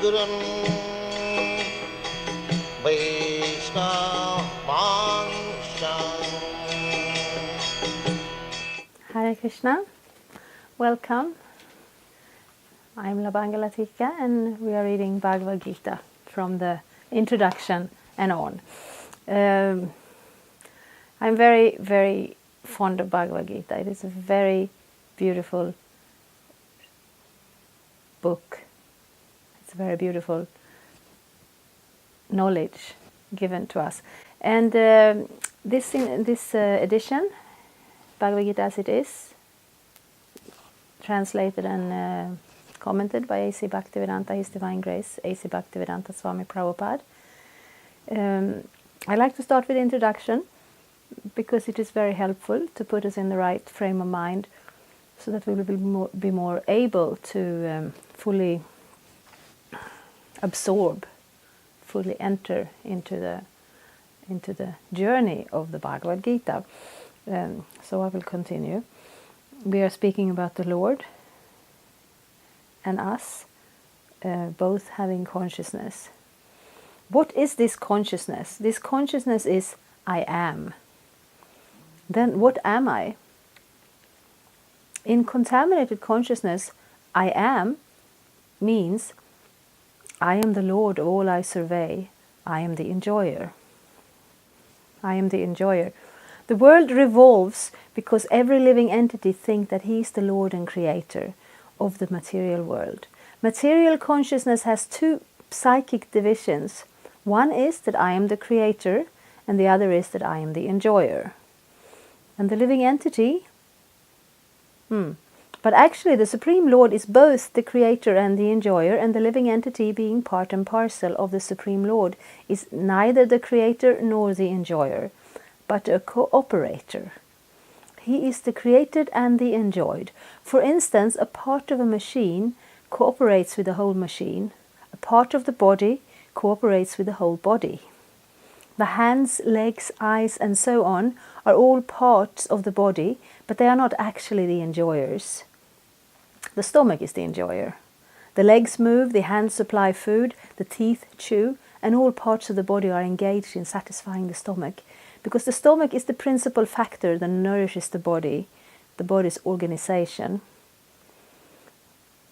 Hare Krishna, welcome. I'm Labangalatika and we are reading Bhagavad-gita from the introduction and on. I'm very, very fond of Bhagavad-gita. It is a very beautiful book. It's a very beautiful knowledge given to us. And this edition, Bhagavad-gita as it is, translated and commented by A.C. Bhaktivedanta, His Divine Grace, A.C. Bhaktivedanta Swami Prabhupada. I like to start with the introduction because it is very helpful to put us in the right frame of mind so that we will be more able to fully absorb, fully enter into the journey of the Bhagavad-gita. So I will continue. We are speaking about the Lord and us, both having consciousness. What is this consciousness? This consciousness is I am. Then what am I? In contaminated consciousness, I am means I am the Lord of all I survey. I am the enjoyer. I am the enjoyer. The world revolves because every living entity thinks that he is the Lord and Creator of the material world. Material consciousness has two psychic divisions. One is that I am the Creator, and the other is that I am the enjoyer. And the living entity, but actually the Supreme Lord is both the Creator and the enjoyer, and the living entity, being part and parcel of the Supreme Lord, is neither the Creator nor the enjoyer, but a cooperator. He is the created and the enjoyed. For instance, a part of a machine cooperates with the whole machine. A part of the body cooperates with the whole body. The hands, legs, eyes, and so on are all parts of the body, but they are not actually the enjoyers. The stomach is the enjoyer. The legs move, the hands supply food, the teeth chew, and all parts of the body are engaged in satisfying the stomach, because the stomach is the principal factor that nourishes the body's organization.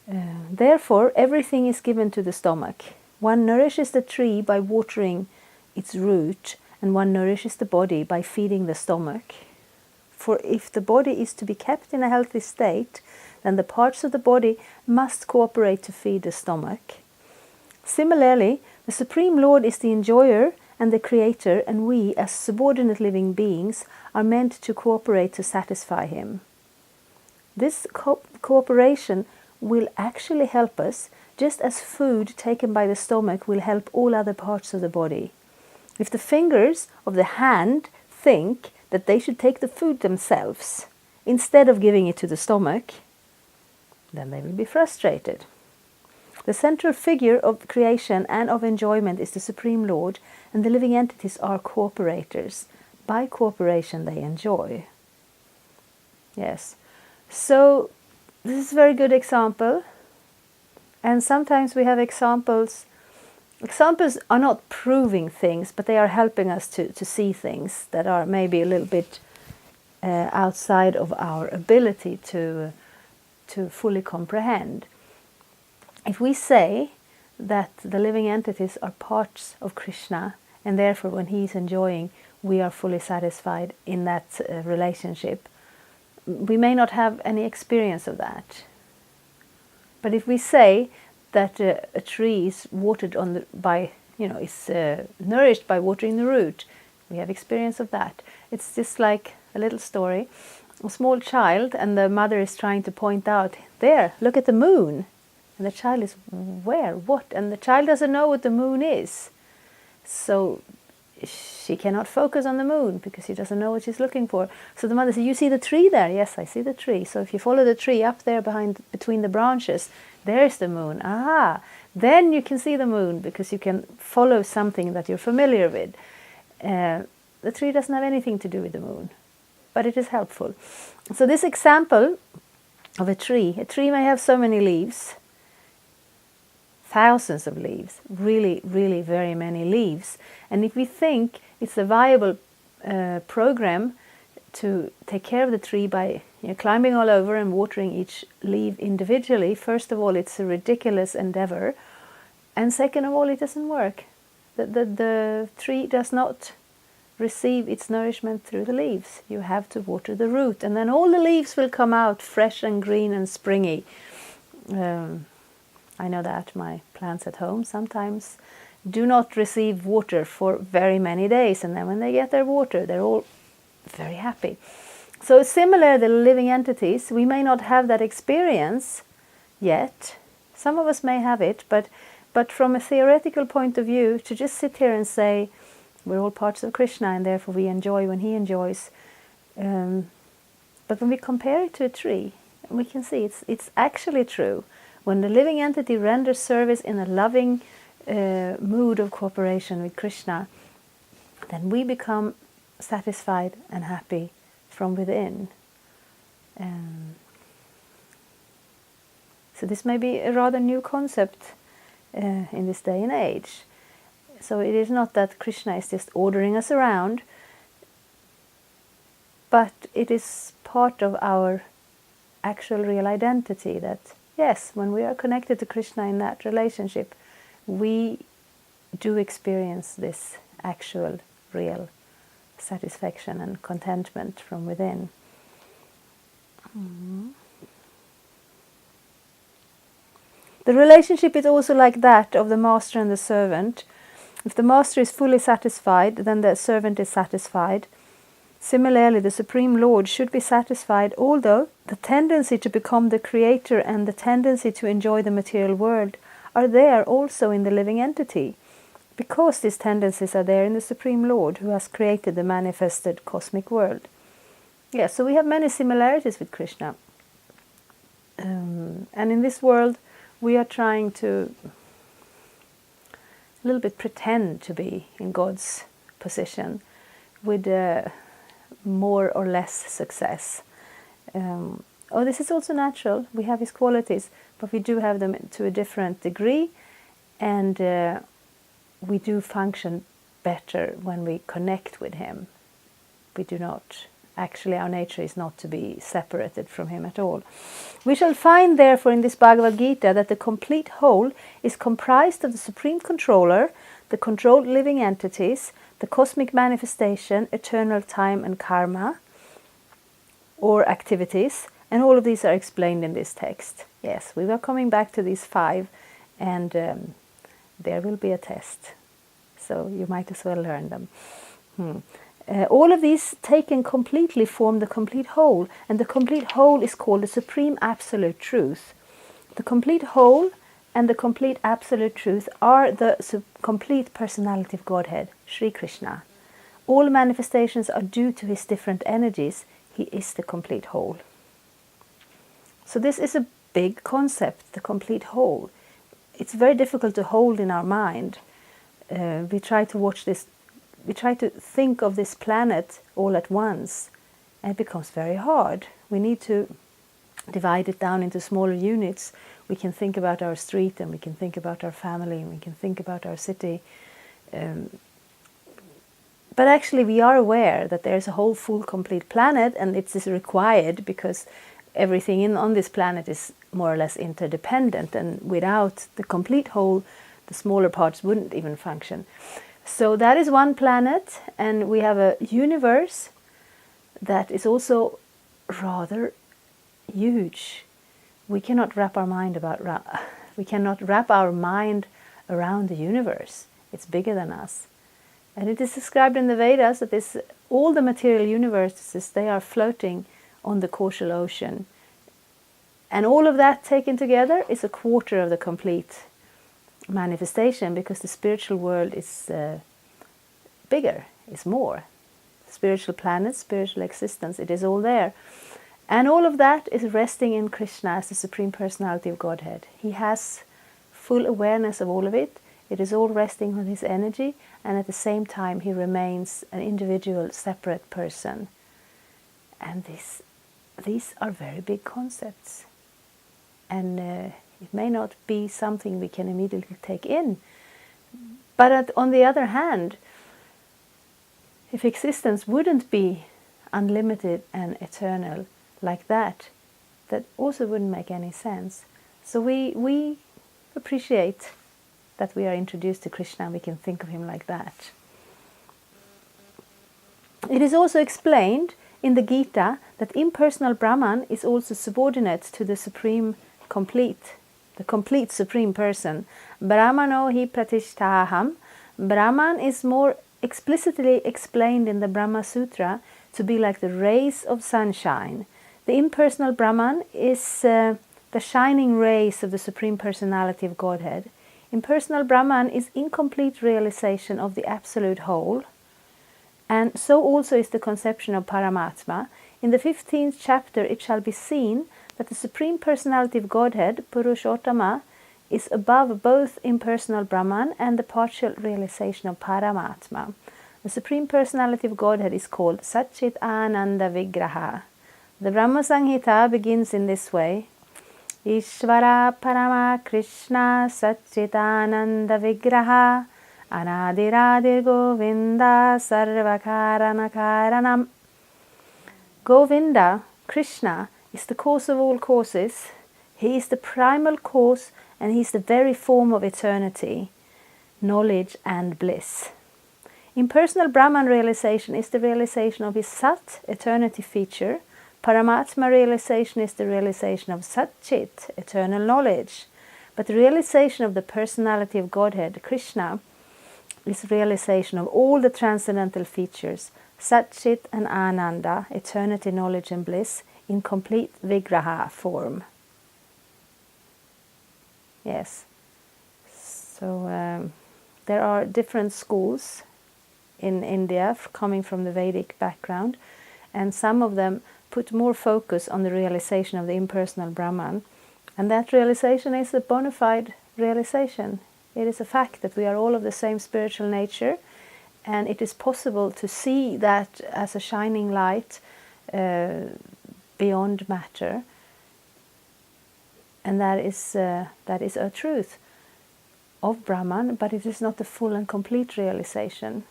Therefore, everything is given to the stomach. One nourishes the tree by watering its root, and one nourishes the body by feeding the stomach. For if the body is to be kept in a healthy state, then the parts of the body must cooperate to feed the stomach. Similarly, the Supreme Lord is the enjoyer and the Creator, and we, as subordinate living beings, are meant to cooperate to satisfy Him. This cooperation will actually help us, just as food taken by the stomach will help all other parts of the body. If the fingers of the hand think that they should take the food themselves, instead of giving it to the stomach, then they will be frustrated. The central figure of creation and of enjoyment is the Supreme Lord, and the living entities are cooperators. By cooperation they enjoy. Yes. So this is a very good example. And sometimes we have examples. Examples are not proving things, but they are helping us to see things that are maybe a little bit outside of our ability to fully comprehend. If we say that the living entities are parts of Krishna, and therefore when he is enjoying, we are fully satisfied in that relationship, we may not have any experience of that. But if we say that a tree is watered is nourished by watering the root, we have experience of that. It's just like a little story. A small child, and the mother is trying to point out, there, look at the moon. And the child is, where, what? And the child doesn't know what the moon is. So she cannot focus on the moon because she doesn't know what she's looking for. So the mother says, you see the tree there? Yes, I see the tree. So if you follow the tree up there between the branches, there's the moon. Ah, then you can see the moon because you can follow something that you're familiar with. The tree doesn't have anything to do with the moon, but it is helpful. So this example of a tree may have so many leaves. thousands of leaves, really, really very many leaves. And if we think it's a viable program to take care of the tree by climbing all over and watering each leaf individually, first of all, it's a ridiculous endeavor. And second of all, it doesn't work. The tree does not receive its nourishment through the leaves. You have to water the root, and then all the leaves will come out fresh and green and springy. I know that my plants at home sometimes do not receive water for very many days, and then when they get their water, they're all very happy. So similar, the living entities, we may not have that experience yet. Some of us may have it, but from a theoretical point of view, to just sit here and say, we're all parts of Krishna and therefore we enjoy when he enjoys. But when we compare it to a tree, we can see it's actually true. When the living entity renders service in a loving mood of cooperation with Krishna, then we become satisfied and happy from within. So this may be a rather new concept in this day and age. So it is not that Krishna is just ordering us around, but it is part of our actual real identity that, yes, when we are connected to Krishna in that relationship, we do experience this actual, real satisfaction and contentment from within. The relationship is also like that of the master and the servant. If the master is fully satisfied, then the servant is satisfied. Similarly, the Supreme Lord should be satisfied, although the tendency to become the creator and the tendency to enjoy the material world are there also in the living entity, because these tendencies are there in the Supreme Lord who has created the manifested cosmic world. Yes, so we have many similarities with Krishna. And in this world, we are trying to a little bit pretend to be in God's position with more or less success. This is also natural. We have his qualities, but we do have them to a different degree, and we do function better when we connect with him. We do not. Actually, our nature is not to be separated from him at all. We shall find, therefore, in this Bhagavad-gita that the complete whole is comprised of the Supreme Controller, the controlled living entities, the cosmic manifestation, eternal time and karma, or activities, and all of these are explained in this text. Yes, we were coming back to these 5, and there will be a test. So you might as well learn them. All of these taken completely form the complete whole, and the complete whole is called the Supreme Absolute Truth. The complete whole and the complete Absolute Truth are the complete personality of Godhead, Sri Krishna. All manifestations are due to his different energies. He is the complete whole. So this is a big concept, the complete whole. It's very difficult to hold in our mind. We try to watch this. We try to think of this planet all at once, and it becomes very hard. We need to divide it down into smaller units. We can think about our street, and we can think about our family, and we can think about our city. But actually we are aware that there's a whole full complete planet, and it is required because everything on this planet is more or less interdependent, and without the complete whole, the smaller parts wouldn't even function. So that is one planet, and we have a universe that is also rather huge. We cannot wrap our mind around the universe. It's bigger than us. And it is described in the Vedas that all the material universes, they are floating on the causal ocean. And all of that taken together is a quarter of the complete manifestation, because the spiritual world is bigger, is more. Spiritual planets, spiritual existence, it is all there. And all of that is resting in Krishna as the Supreme Personality of Godhead. He has full awareness of all of it. It is all resting on his energy, and at the same time he remains an individual, separate person. And these are very big concepts. And It may not be something we can immediately take in. But on the other hand, if existence wouldn't be unlimited and eternal like that, that also wouldn't make any sense. So we appreciate that we are introduced to Krishna and we can think of him like that. It is also explained in the Gita that impersonal Brahman is also subordinate to the supreme complete, the complete supreme person. Brahmano hi pratishtaham. Brahman is more explicitly explained in the Brahma Sutra to be like the rays of sunshine. The impersonal Brahman is the shining rays of the Supreme Personality of Godhead. Impersonal Brahman is incomplete realization of the absolute whole, and so also is the conception of Paramatma. In the 15th chapter it shall be seen that the Supreme Personality of Godhead, Purushottama, is above both impersonal Brahman and the partial realization of Paramatma. The Supreme Personality of Godhead is called Satchit Ananda Vigraha. The Brahma Samhita begins in this way: Ishvara Parama Krishna Satchitananda Vigraha Anadiradir Govinda Sarvakarana Karanam. Govinda, Krishna, is the cause of all causes. He is the primal cause and he is the very form of eternity, knowledge and bliss. Impersonal Brahman realization is the realization of his Sat, eternity feature. Paramatma realization is the realization of Satchit, eternal knowledge. But the realization of the personality of Godhead, Krishna, is realization of all the transcendental features, Satchit and Ananda, eternity, knowledge and bliss, in complete Vigraha form. Yes. So there are different schools in India coming from the Vedic background, and some of them put more focus on the realization of the impersonal Brahman, and that realization is a bona fide realization. It is a fact that we are all of the same spiritual nature, and it is possible to see that as a shining light beyond matter, and that is a truth of Brahman, but it is not the full and complete realization.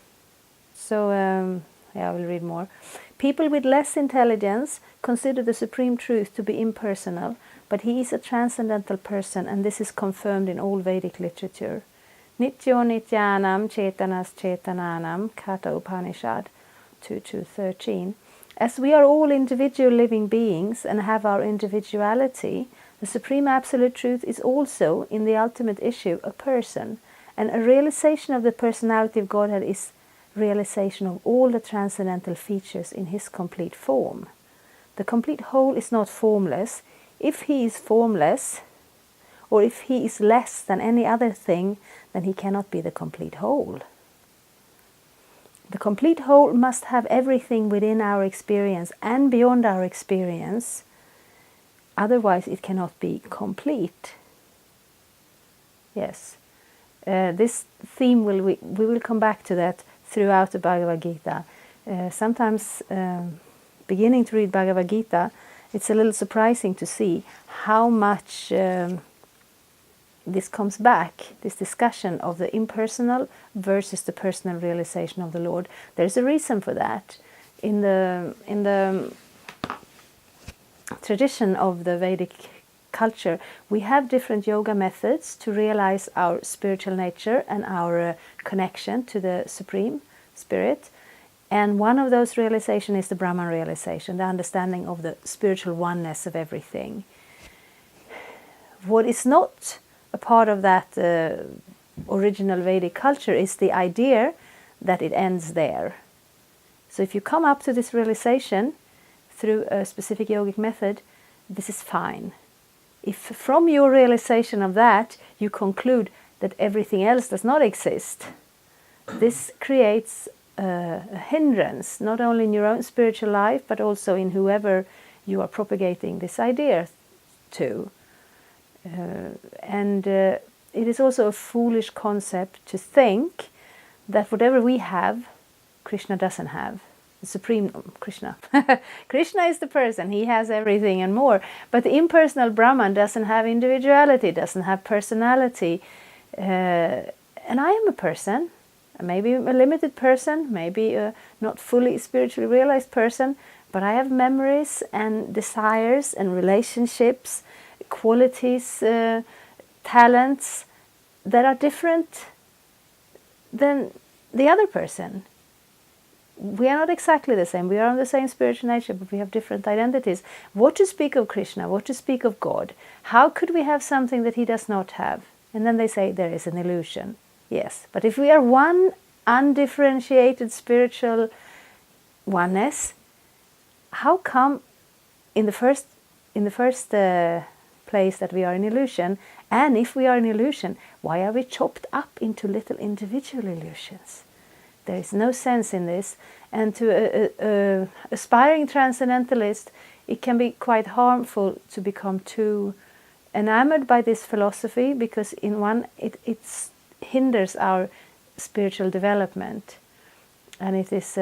So I will read more. People with less intelligence consider the supreme truth to be impersonal, but he is a transcendental person, and this is confirmed in all Vedic literature. Nityo Nityanam Chetanas Chetananam, Kata Upanishad 2.13. As we are all individual living beings and have our individuality, the Supreme Absolute Truth is also, in the ultimate issue, a person, and a realization of the personality of Godhead is realization of all the transcendental features in his complete form. The complete whole is not formless. If he is formless, or if he is less than any other thing, then he cannot be the complete whole. The complete whole must have everything within our experience and beyond our experience. Otherwise it cannot be complete. Yes. This theme, we will come back to that throughout the Bhagavad-gita. Sometimes beginning to read Bhagavad-gita, it's a little surprising to see how much this comes back, this discussion of the impersonal versus the personal realization of the Lord. There's a reason for that. In the tradition of the Vedic culture, we have different yoga methods to realize our spiritual nature and our connection to the Supreme Spirit. And one of those realizations is the Brahman realization, the understanding of the spiritual oneness of everything. What is not a part of that original Vedic culture is the idea that it ends there. So if you come up to this realization through a specific yogic method, this is fine. If from your realization of that you conclude that everything else does not exist, this creates a hindrance, not only in your own spiritual life, but also in whoever you are propagating this idea to. And it is also a foolish concept to think that whatever we have, Krishna doesn't have. the supreme Krishna. Krishna is the person, he has everything and more. But the impersonal Brahman doesn't have individuality, doesn't have personality. And I am a person, maybe a limited person, maybe a not fully spiritually realized person, but I have memories and desires and relationships, qualities, talents that are different than the other person. We are not exactly the same. We are on the same spiritual nature, but we have different identities. What to speak of Krishna? What to speak of God? How could we have something that he does not have? And then they say there is an illusion. Yes, but if we are one undifferentiated spiritual oneness, how come in the first place that we are in illusion? And if we are in illusion, why are we chopped up into little individual illusions? There is no sense in this. And to a aspiring transcendentalist, it can be quite harmful to become too enamored by this philosophy, because it hinders our spiritual development. And it is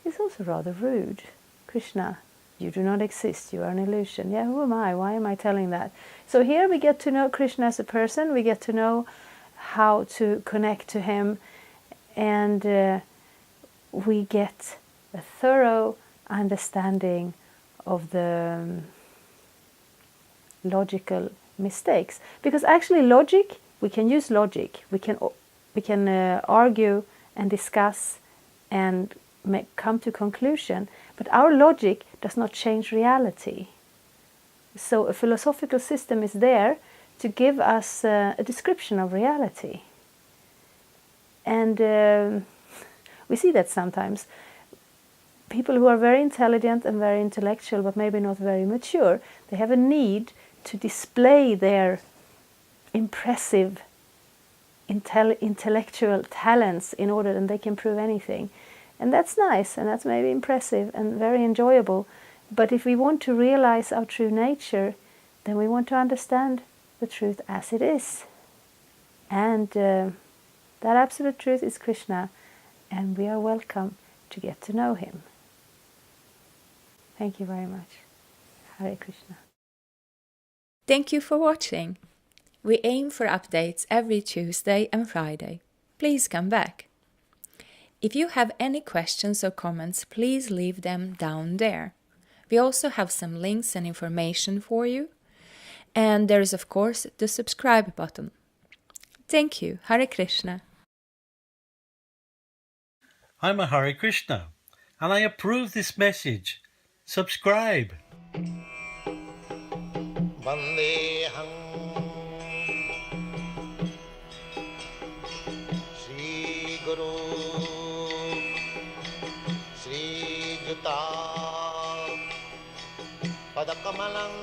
it's also rather rude. Krishna, you do not exist, you are an illusion. Yeah, who am I? Why am I telling that? So here we get to know Krishna as a person, we get to know how to connect to him, and we get a thorough understanding of the logical mistakes. Because actually logic, we can use logic, we can argue and discuss and come to conclusion, but our logic does not change reality. So a philosophical system is there to give us a description of reality. And we see that sometimes people who are very intelligent and very intellectual, but maybe not very mature, they have a need to display their impressive intellectual talents in order that they can prove anything. And that's nice, and that's maybe impressive and very enjoyable. But if we want to realize our true nature, then we want to understand the truth as it is. And that absolute truth is Krishna, and we are welcome to get to know him. Thank you very much. Hare Krishna. Thank you for watching. We aim for updates every Tuesday and Friday. Please come back. If you have any questions or comments, please leave them down there. We also have some links and information for you. And there is, of course, the subscribe button. Thank you. Hare Krishna. I'm a Hare Krishna, and I approve this message. Subscribe. Vandeham Shri Guru Shri Juta Padakamalang